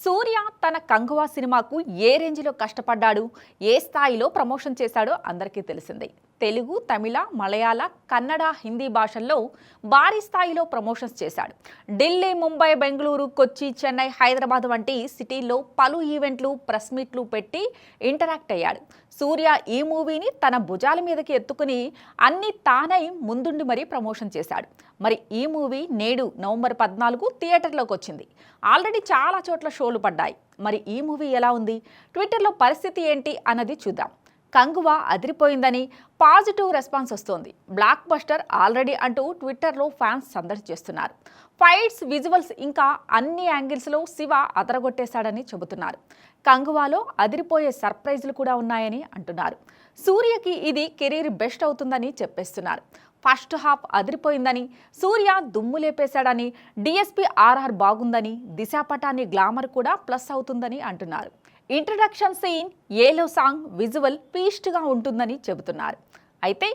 సూర్య తన కంగువా సినిమాకు ఏ రేంజ్లో కష్టపడ్డాడు, ఏ స్థాయిలో ప్రమోషన్ చేశాడో అందరికీ తెలిసిందే. తెలుగు, తమిళ, మలయాళ, కన్నడ, హిందీ భాషల్లో భారీ స్థాయిలో ప్రమోషన్స్ చేశాడు. ఢిల్లీ, ముంబై, బెంగళూరు, కొచ్చి, చెన్నై, హైదరాబాద్ వంటి సిటీల్లో పలు ఈవెంట్లు, ప్రెస్ మీట్లు పెట్టి ఇంటరాక్ట్ అయ్యాడు. సూర్య ఈ మూవీని తన భుజాల మీదకి ఎత్తుకుని అన్ని తానై ముందుండి మరీ ప్రమోషన్ చేశాడు. మరి ఈ మూవీ నేడు నవంబర్ 14 థియేటర్లోకి వచ్చింది. ఆల్రెడీ చాలా చోట్ల షోలు పడ్డాయి. మరి ఈ మూవీ ఎలా ఉంది, ట్విట్టర్లో పరిస్థితి ఏంటి అన్నది చూద్దాం. కంగువా అదిరిపోయిందని పాజిటివ్ రెస్పాన్స్ వస్తోంది. బ్లాక్ బస్టర్ ఆల్రెడీ అంటూ ట్విట్టర్లో ఫ్యాన్స్ సందడి చేస్తున్నారు. ఫైట్స్, విజువల్స్ ఇంకా అన్ని యాంగిల్స్లో శివ అదరగొట్టేశాడని చెబుతున్నారు. కంగువాలో అదిరిపోయే సర్ప్రైజ్లు కూడా ఉన్నాయని అంటున్నారు. సూర్యకి ఇది కెరీర్ బెస్ట్ అవుతుందని చెప్పేస్తున్నారు. ఫస్ట్ హాఫ్ అదిరిపోయిందని, సూర్య దుమ్ము లేపేశాడని, డిఎస్పీ ఆర్ఆర్ బాగుందని, దిశాపటాన్ని గ్లామర్ కూడా ప్లస్ అవుతుందని అంటున్నారు. ఇంట్రడక్షన్ సీన్, ఏలో సాంగ్, విజువల్ పీస్ట్గా ఉంటుందని చెబుతున్నారు. అయితే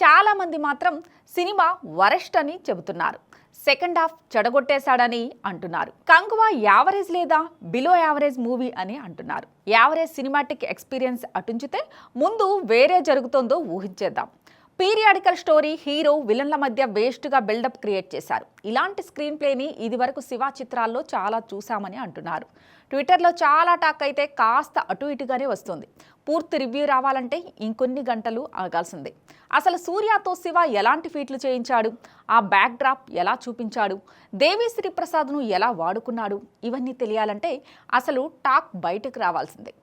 చాలామంది మాత్రం సినిమా వరెస్ట్ అని చెబుతున్నారు. సెకండ్ హాఫ్ చెడగొట్టేశాడని అంటున్నారు. కంగువా యావరేజ్ లేదా బిలో యావరేజ్ మూవీ అని అంటున్నారు. యావరేజ్ సినిమాటిక్ ఎక్స్పీరియన్స్ అటుంచితే ముందు వేరే జరుగుతోందో ఊహించేద్దాం. పీరియాడికల్ స్టోరీ, హీరో విలన్ల మధ్య వేస్ట్గా బిల్డప్ క్రియేట్ చేశారు. ఇలాంటి స్క్రీన్ ప్లేని ఇదివరకు శివ చిత్రాల్లో చాలా చూశామని అంటున్నారు. ట్విట్టర్లో చాలా టాక్ అయితే కాస్త అటు ఇటుగానే వస్తుంది. పూర్తి రివ్యూ రావాలంటే ఇంకొన్ని గంటలు ఆగాల్సిందే. అసలు సూర్యతో శివ ఎలాంటి ఫీట్లు చేయించాడు, ఆ బ్యాక్ డ్రాప్ ఎలా చూపించాడు, దేవిశ్రీ ప్రసాద్ను ఎలా వాడుకున్నాడు, ఇవన్నీ తెలియాలంటే అసలు టాక్ బయటకు రావాల్సిందే.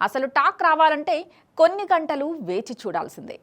అసలు టాక్ రావాలంటే కొన్ని గంటలు వేచి చూడాల్సిందే.